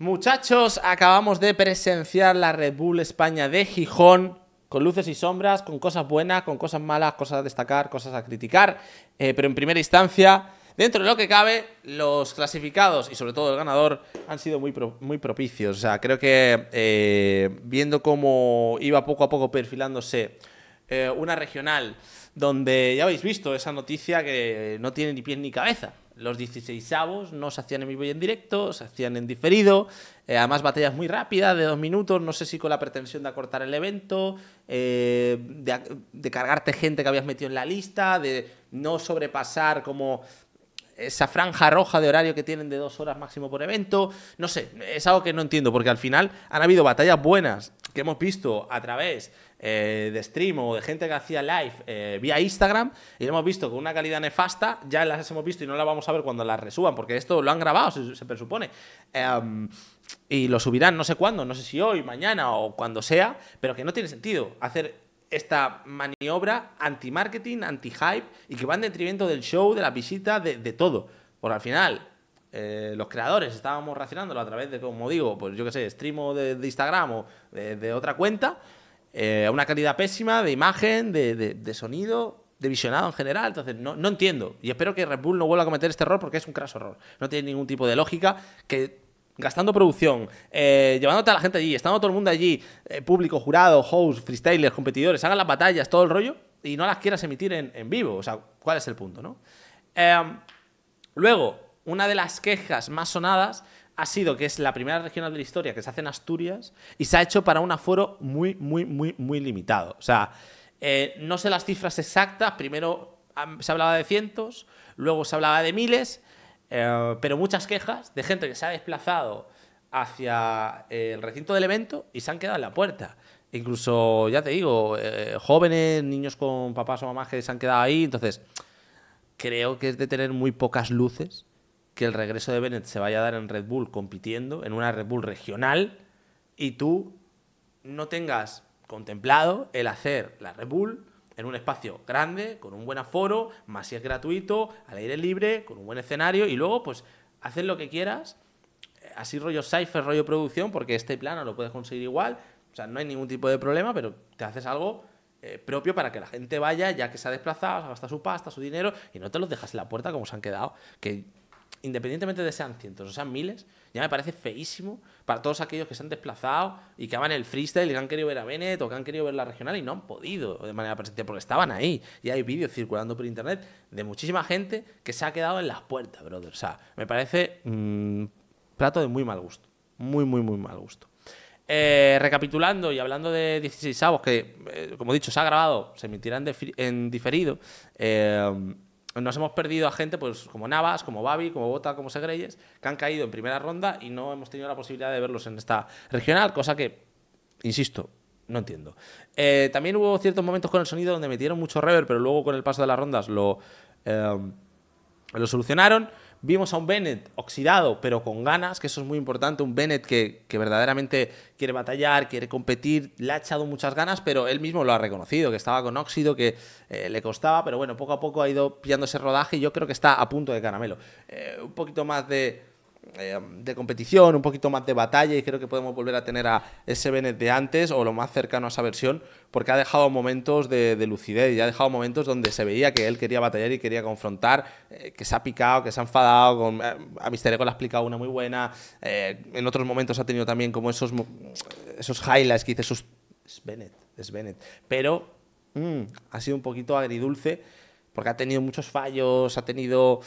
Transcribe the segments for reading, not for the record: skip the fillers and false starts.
Muchachos, acabamos de presenciar la Red Bull España de Gijón, con luces y sombras, con cosas buenas, con cosas malas, cosas a destacar, cosas a criticar, pero en primera instancia, dentro de lo que cabe, los clasificados y sobre todo el ganador han sido muy propicios. O sea, creo que viendo cómo iba poco a poco perfilándose una regional donde ya habéis visto esa noticia que no tiene ni pies ni cabeza. Los 16avos no se hacían en vivo y en directo, se hacían en diferido. Además, batallas muy rápidas, de 2 minutos. No sé si con la pretensión de acortar el evento, de cargarte gente que habías metido en la lista, de no sobrepasar como esa franja roja de horario que tienen de 2 horas máximo por evento. No sé, es algo que no entiendo, porque al final han habido batallas buenas que hemos visto a través de stream o de gente que hacía live vía Instagram, y lo hemos visto con una calidad nefasta. Ya las hemos visto y no las vamos a ver cuando las resuban, porque esto lo han grabado, se presupone. Y lo subirán no sé cuándo, no sé si hoy, mañana o cuando sea, pero que no tiene sentido hacer esta maniobra anti-marketing, anti-hype, y que va en detrimento del show, de la visita, de todo. Porque al final, los creadores estábamos racionándolo a través de, como digo, pues yo qué sé, stream o de Instagram o de otra cuenta, a una calidad pésima de imagen, de sonido, de visionado en general. Entonces no entiendo, y espero que Red Bull no vuelva a cometer este error, porque es un craso error. No tiene ningún tipo de lógica que gastando producción, llevándote a la gente allí, estando todo el mundo allí, público, jurado, host, freestylers, competidores, hagan las batallas, todo el rollo, y no las quieras emitir en vivo. O sea, ¿cuál es el punto, no? Luego, una de las quejas más sonadas ha sido que es la primera regional de la historia que se hace en Asturias y se ha hecho para un aforo muy limitado. O sea, no sé las cifras exactas. Primero se hablaba de cientos, luego se hablaba de miles, pero muchas quejas de gente que se ha desplazado hacia el recinto del evento y se han quedado en la puerta. Incluso, ya te digo, jóvenes, niños con papás o mamás que se han quedado ahí. Entonces, creo que es de tener muy pocas luces que el regreso de Bennett se vaya a dar en Red Bull compitiendo, en una Red Bull regional, y tú no tengas contemplado el hacer la Red Bull en un espacio grande, con un buen aforo, más si es gratuito, al aire libre, con un buen escenario, y luego pues haces lo que quieras, así rollo cypher, rollo producción, porque este plano lo puedes conseguir igual. O sea, no hay ningún tipo de problema, pero te haces algo propio para que la gente vaya, ya que se ha desplazado, se ha gastado su pasta, su dinero, y no te los dejas en la puerta como se han quedado. Que independientemente de sean cientos o sean miles, ya me parece feísimo para todos aquellos que se han desplazado y que aman el freestyle y que han querido ver a Bennett o que han querido ver la regional y no han podido de manera presencial porque estaban ahí. Y hay vídeos circulando por internet de muchísima gente que se ha quedado en las puertas, brother. O sea, me parece plato de muy mal gusto. Muy mal gusto. Recapitulando y hablando de 16avos, que como he dicho, se ha grabado, se emitirá en diferido. Nos hemos perdido a gente pues como Navas, como Babi, como Bota, como Segreyes, que han caído en primera ronda y no hemos tenido la posibilidad de verlos en esta regional, cosa que, insisto, no entiendo. También hubo ciertos momentos con el sonido donde metieron mucho reverb, pero luego con el paso de las rondas lo solucionaron. Vimos a un Bennett oxidado, pero con ganas, que eso es muy importante. Un Bennett que verdaderamente quiere batallar, quiere competir, le ha echado muchas ganas, pero él mismo lo ha reconocido, que estaba con óxido, que le costaba, pero bueno, poco a poco ha ido pillando ese rodaje y yo creo que está a punto de caramelo. Un poquito más de competición, un poquito más de batalla, y creo que podemos volver a tener a ese Bennett de antes o lo más cercano a esa versión, porque ha dejado momentos de lucidez y ha dejado momentos donde se veía que él quería batallar y quería confrontar, que se ha picado, que se ha enfadado. A Mister Ego le ha explicado una muy buena, en otros momentos ha tenido también como esos highlights que dices, es Bennett, pero ha sido un poquito agridulce, porque ha tenido muchos fallos, ha tenido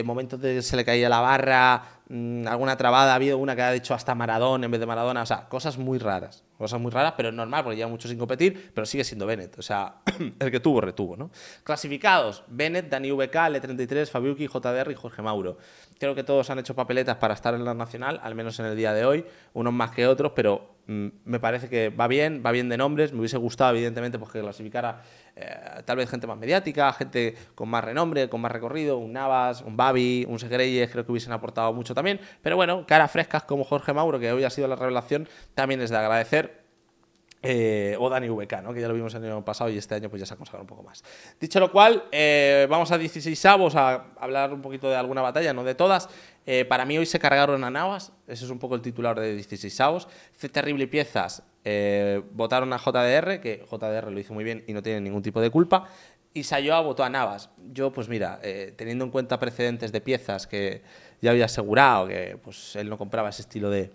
momentos de que se le caía la barra, alguna trabada, ha habido una que ha hecho hasta Maradona en vez de Maradona. O sea, cosas muy raras, pero es normal porque lleva mucho sin competir, pero sigue siendo Bennett. O sea, el que tuvo, retuvo, ¿no? Clasificados: Bennett, Dani VK, L33, Fabiuki, JDR y Jorge Mauro. Creo que todos han hecho papeletas para estar en la nacional, al menos en el día de hoy, unos más que otros, pero me parece que va bien de nombres. Me hubiese gustado, evidentemente, pues que clasificara tal vez gente más mediática, gente con más renombre, con más recorrido, un Navas, un Babi, un Segreyes, creo que hubiesen aportado mucho también. Pero bueno, caras frescas como Jorge Mauro, que hoy ha sido la revelación, también es de agradecer. O Dani VK, ¿no? Que ya lo vimos el año pasado y este año pues ya se ha consagrado un poco más. Dicho lo cual, vamos a 16avos a hablar un poquito de alguna batalla, no de todas. Para mí hoy se cargaron a Navas, ese es un poco el titular de 16avos. Terrible y Piezas votaron a JDR, que JDR lo hizo muy bien y no tiene ningún tipo de culpa. Y Sayoa votó a Navas. Yo, pues mira, teniendo en cuenta precedentes de Piezas que ya había asegurado que pues él no compraba ese estilo de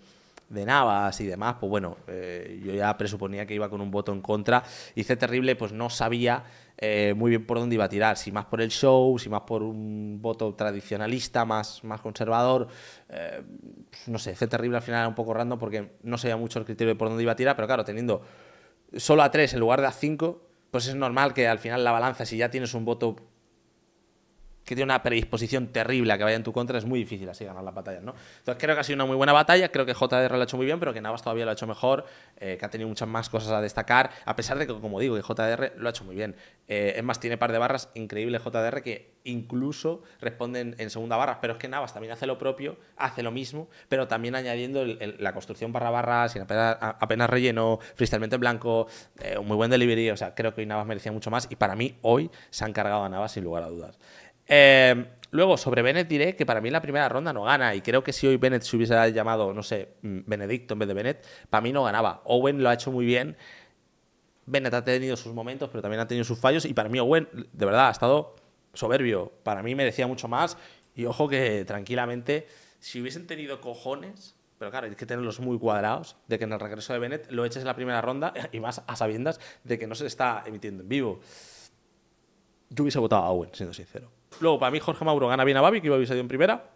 Navas y demás, pues bueno, yo ya presuponía que iba con un voto en contra. Y Terrible pues no sabía muy bien por dónde iba a tirar, si más por el show, si más por un voto tradicionalista, más conservador. No sé, Terrible al final era un poco random porque no sabía mucho el criterio de por dónde iba a tirar, pero claro, teniendo solo a 3 en lugar de a 5, pues es normal que al final la balanza, si ya tienes un voto que tiene una predisposición terrible a que vaya en tu contra, es muy difícil así ganar las batallas, ¿no? Entonces creo que ha sido una muy buena batalla, creo que JDR lo ha hecho muy bien, pero que Navas todavía lo ha hecho mejor, que ha tenido muchas más cosas a destacar, a pesar de que, como digo, que JDR lo ha hecho muy bien. Es más, tiene par de barras increíbles JDR que incluso responden en segunda barra, pero es que Navas también hace lo propio, hace lo mismo, pero también añadiendo la construcción barra, sin apenas relleno, freestylemente en blanco, un muy buen delivery, o sea, creo que hoy Navas merecía mucho más y para mí hoy se han cargado a Navas sin lugar a dudas. Luego, sobre Bennett diré que para mí la primera ronda no gana y creo que si hoy Bennett se hubiese llamado, no sé, Benedicto en vez de Bennett, para mí no ganaba. Owen lo ha hecho muy bien, Bennett ha tenido sus momentos, pero también ha tenido sus fallos y para mí Owen, de verdad, ha estado soberbio. Para mí merecía mucho más y ojo que tranquilamente, si hubiesen tenido cojones, pero claro, hay que tenerlos muy cuadrados, de que en el regreso de Bennett lo eches en la primera ronda y más a sabiendas de que no se está emitiendo en vivo. Yo hubiese votado a Owen, siendo sincero. Luego, para mí, Jorge Mauro gana bien a Babi, que iba a haber en primera.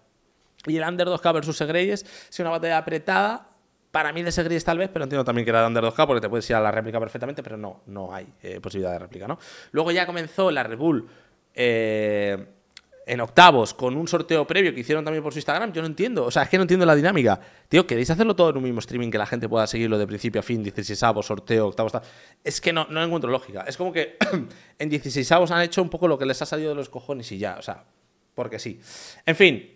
Y el Under 2K versus Segreyes, es una batalla apretada. Para mí de Segreyes tal vez, pero entiendo también que era de Under 2K porque te puedes ir a la réplica perfectamente, pero no hay posibilidad de réplica, ¿no? Luego ya comenzó la Red Bull en octavos con un sorteo previo que hicieron también por su Instagram. Yo no entiendo, o sea, es que no entiendo la dinámica. Tío, ¿queréis hacerlo todo en un mismo streaming que la gente pueda seguirlo de principio a fin? 16avos, sorteo, octavos, tal. Es que no encuentro lógica. Es como que en 16avos han hecho un poco lo que les ha salido de los cojones y ya, o sea, porque sí. En fin,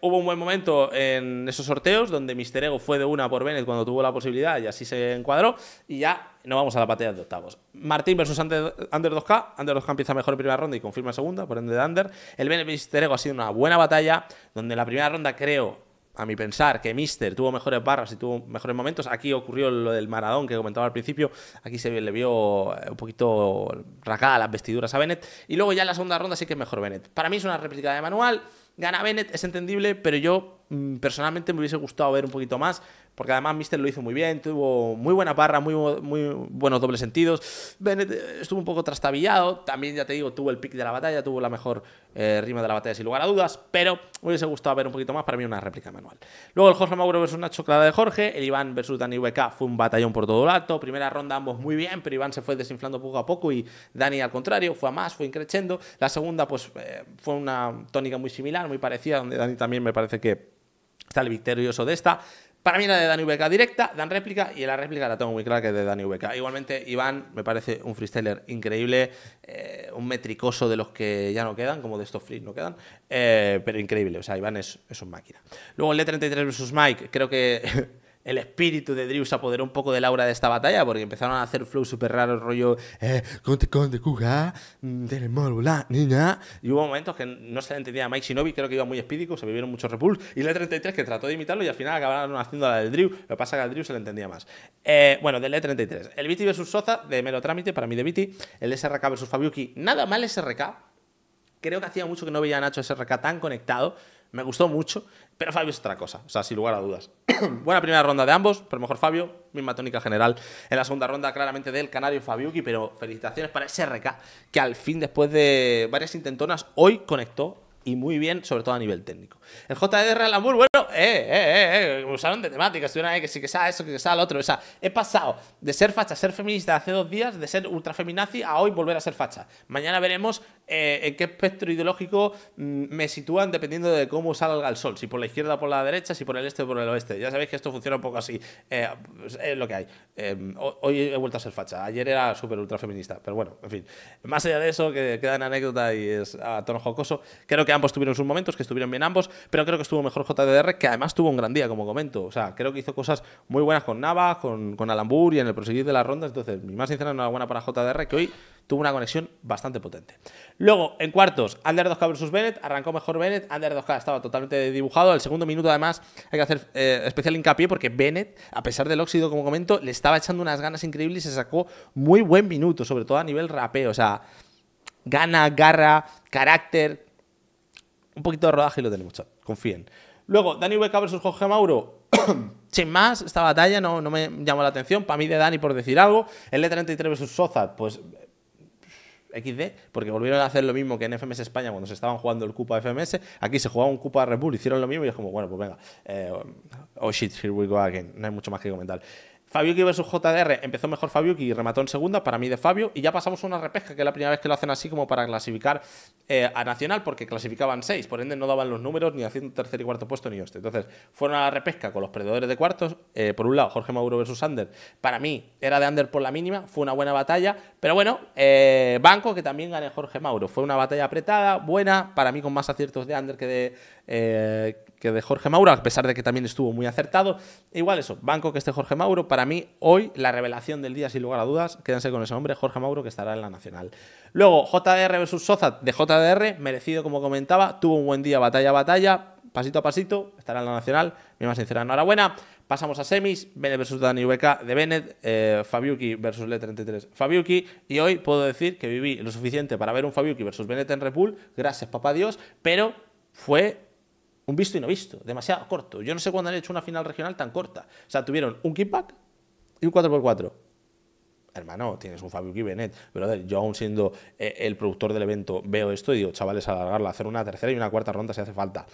hubo un buen momento en esos sorteos donde Mr. Ego fue de una por Bennett cuando tuvo la posibilidad y así se encuadró. Y ya no vamos a la batalla de octavos. Martín versus Under 2K. Under 2K empieza mejor en primera ronda y confirma en segunda, por ende de Under. El Bennett Mr. Ego ha sido una buena batalla donde en la primera ronda creo, a mi pensar, que Mister tuvo mejores barras y tuvo mejores momentos. Aquí ocurrió lo del Maradón que comentaba al principio. Aquí se le vio un poquito racada las vestiduras a Bennett. Y luego ya en la segunda ronda sí que es mejor Bennett. Para mí es una réplica de manual. Gana Bennett, es entendible, pero yo personalmente me hubiese gustado ver un poquito más, porque además Mister lo hizo muy bien, tuvo muy buena barra, muy buenos dobles sentidos. Bennett estuvo un poco trastabillado, también ya te digo, tuvo el pick de la batalla, tuvo la mejor rima de la batalla sin lugar a dudas, pero me hubiese gustado ver un poquito más, para mí una réplica manual. Luego el Jorge Mauro versus Nacho Clara de Jorge, el Iván versus Dani VK fue un batallón por todo lo alto, primera ronda ambos muy bien, pero Iván se fue desinflando poco a poco y Dani al contrario, fue a más, fue increciendo. La segunda pues fue una tónica muy similar, muy parecida, donde Dani también me parece que está el victorioso de esta. Para mí la de Dani VK directa, dan réplica y en la réplica la tengo muy clara que es de Dani VK. Igualmente Iván me parece un freestyler increíble, un metricoso de los que ya no quedan, como de estos free no quedan, pero increíble, o sea, Iván es un máquina. Luego el E33 versus Mike, creo que el espíritu de Drew se apoderó un poco del aura de esta batalla porque empezaron a hacer flow súper raros, rollo conte cuja, del la niña. Y hubo momentos que no se le entendía a Mike Shinobi, creo que iba muy espídico, se vivieron muchos repulls. Y el E33 que trató de imitarlo y al final acabaron haciendo la del Drew. Lo que pasa es que al Drew se le entendía más. Bueno, del E33. El Viti versus Soza, de mero trámite, para mí de Viti. El SRK versus Fabiuki, nada mal SRK. Creo que hacía mucho que no veía a Nacho SRK tan conectado. Me gustó mucho, pero Fabio es otra cosa, o sea, sin lugar a dudas. Buena primera ronda de ambos, pero mejor Fabio, misma tónica general. En la segunda ronda, claramente del Canario Fabiuki, pero felicitaciones para ese RK, que al fin, después de varias intentonas, hoy conectó y muy bien, sobre todo a nivel técnico. El JDR Alamur, bueno, usaron de temática, estuvieron ahí que sí que sea eso, que sea lo otro. O sea, he pasado de ser facha a ser feminista hace 2 días, de ser ultra feminazi a hoy volver a ser facha. Mañana veremos en qué espectro ideológico me sitúan dependiendo de cómo salga el sol. Si por la izquierda o por la derecha, si por el este o por el oeste. Ya sabéis que esto funciona un poco así. Pues es lo que hay. Hoy he vuelto a ser facha. Ayer era súper ultra feminista. Pero bueno, en fin. Más allá de eso, que queda en anécdota y es a tono jocoso, creo que que ambos tuvieron sus momentos, que estuvieron bien ambos, pero creo que estuvo mejor JDR, que además tuvo un gran día, como comento. O sea, creo que hizo cosas muy buenas con Nava, con Alambur y en el proseguir de las rondas. Entonces, mi más sincera enhorabuena para JDR, que hoy tuvo una conexión bastante potente. Luego, en cuartos, Under 2K versus Bennett. Arrancó mejor Bennett. Under 2K estaba totalmente dibujado. El segundo minuto, además, hay que hacer especial hincapié porque Bennett, a pesar del óxido, como comento, le estaba echando unas ganas increíbles y se sacó muy buen minuto, sobre todo a nivel rapeo. O sea, gana, garra, carácter, un poquito de rodaje y lo tenemos, chat. Confíen. Luego, Dani VK versus Jorge Mauro. Sin más, esta batalla no me llamó la atención. Para mí, de Dani, por decir algo. El E33 versus Sozat, pues XD, porque volvieron a hacer lo mismo que en FMS España cuando se estaban jugando el Cupa FMS. Aquí se jugaba un Cupa Red Bull, hicieron lo mismo y es como, bueno, pues venga. Oh shit, here we go again. No hay mucho más que comentar. Fabiuki versus JDR, empezó mejor Fabiuki y remató en segunda, para mí de Fabio, y ya pasamos a una repesca, que es la primera vez que lo hacen así como para clasificar a Nacional, porque clasificaban 6, por ende no daban los números ni haciendo tercer y cuarto puesto ni hoste. Entonces fueron a la repesca con los perdedores de cuartos. Por un lado, Jorge Mauro versus Under, para mí era de Under por la mínima, fue una buena batalla, pero bueno, banco que también gane Jorge Mauro, fue una batalla apretada, buena, para mí con más aciertos de Under que de Jorge Mauro, a pesar de que también estuvo muy acertado. Igual eso, banco que esté Jorge Mauro. Para mí, hoy, la revelación del día, sin lugar a dudas, quédense con ese nombre, Jorge Mauro, que estará en la Nacional. Luego, JDR versus Sozat, de JDR, merecido como comentaba, tuvo un buen día, batalla a batalla, pasito a pasito, estará en la Nacional, mi más sincera enhorabuena. Pasamos a semis, Bennett versus Dani VK de Bennett, Fabiuki versus Le33 Fabiuki, y hoy puedo decir que viví lo suficiente para ver un Fabiuki versus Bennett en Red Bull, gracias papá Dios, pero fue un visto y no visto, demasiado corto. Yo no sé cuándo han hecho una final regional tan corta. O sea, tuvieron un kickback y un 4x4. Hermano, tienes un Fabiuki Bennett. Pero yo aún siendo el productor del evento veo esto y digo, chavales, alargarla, hacer una tercera y una cuarta ronda si hace falta.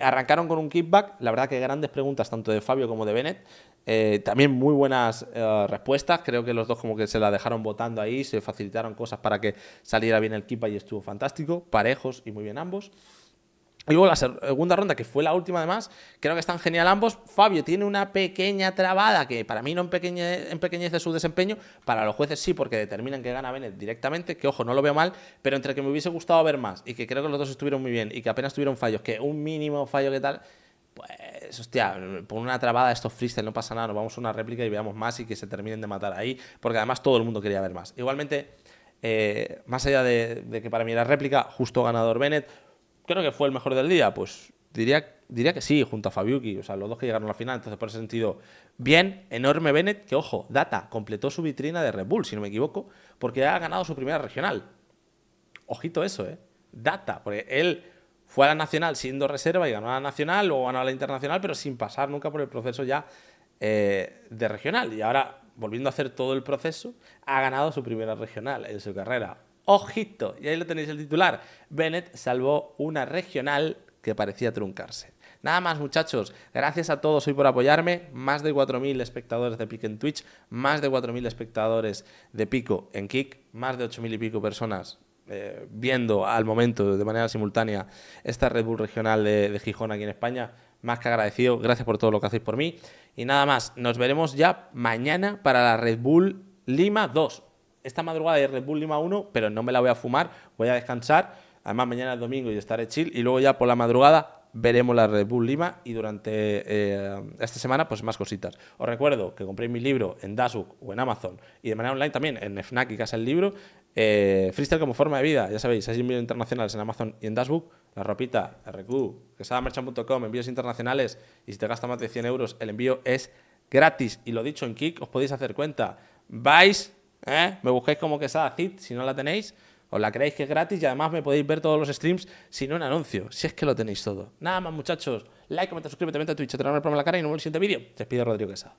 Arrancaron con un kickback. La verdad que grandes preguntas tanto de Fabio como de Bennett. También muy buenas respuestas. Creo que los dos como que se la dejaron votando ahí, se facilitaron cosas para que saliera bien el kickback y estuvo fantástico. Parejos y muy bien ambos. Y luego la segunda ronda, que fue la última además, creo que están genial ambos. Fabio tiene una pequeña trabada que para mí no empequeñece su desempeño, para los jueces sí, porque determinan que gana Bennett directamente, que ojo, no lo veo mal, pero entre que me hubiese gustado ver más y que creo que los dos estuvieron muy bien y que apenas tuvieron fallos, que un mínimo fallo que tal, pues hostia, por una trabada de estos freestyle no pasa nada, nos vamos a una réplica y veamos más y que se terminen de matar ahí, porque además todo el mundo quería ver más. Igualmente, más allá de que para mí era réplica, justo ganador Bennett. Creo que fue el mejor del día, pues diría que sí, junto a Fabiuki, o sea, los dos que llegaron a la final, entonces por ese sentido, bien, enorme Bennett, que ojo, Data completó su vitrina de Red Bull, si no me equivoco, porque ha ganado su primera regional. Ojito eso, Data, porque él fue a la nacional siendo reserva y ganó a la nacional, luego ganó a la internacional, pero sin pasar nunca por el proceso ya de regional, y ahora, volviendo a hacer todo el proceso, ha ganado su primera regional en su carrera. Ojito, y ahí lo tenéis el titular. Bennett salvó una regional que parecía truncarse. Nada más, muchachos. Gracias a todos hoy por apoyarme. Más de 4.000 espectadores de Pico en Twitch, más de 4.000 espectadores de Pico en Kick, más de 8.000 y pico personas viendo al momento de manera simultánea esta Red Bull regional de Gijón aquí en España. Más que agradecido. Gracias por todo lo que hacéis por mí. Y nada más, nos veremos ya mañana para la Red Bull Lima 2. Esta madrugada hay Red Bull Lima 1, pero no me la voy a fumar, voy a descansar. Además, mañana es domingo y estaré chill. Y luego ya por la madrugada veremos la Red Bull Lima y durante esta semana pues más cositas. Os recuerdo que compréis mi libro en Dashbook o en Amazon y de manera online también en Fnac y Casa del Libro. Freestyle como forma de vida, ya sabéis, 6 envíos internacionales en Amazon y en Dashbook. La ropita, RQ, quesadamerchant.com, envíos internacionales. Y si te gastas más de 100 euros, el envío es gratis. Y lo dicho, en Kick os podéis hacer cuenta. Vais... me buscáis como Quesada Cid, si no la tenéis, os la creéis que es gratis y además me podéis ver todos los streams sin un anuncio, si es que lo tenéis todo. Nada más, muchachos, like, comenta, suscríbete, vente a Twitch, te daré el programa en la cara y nos vemos en el siguiente vídeo. Te despido, Rodrigo Quesada.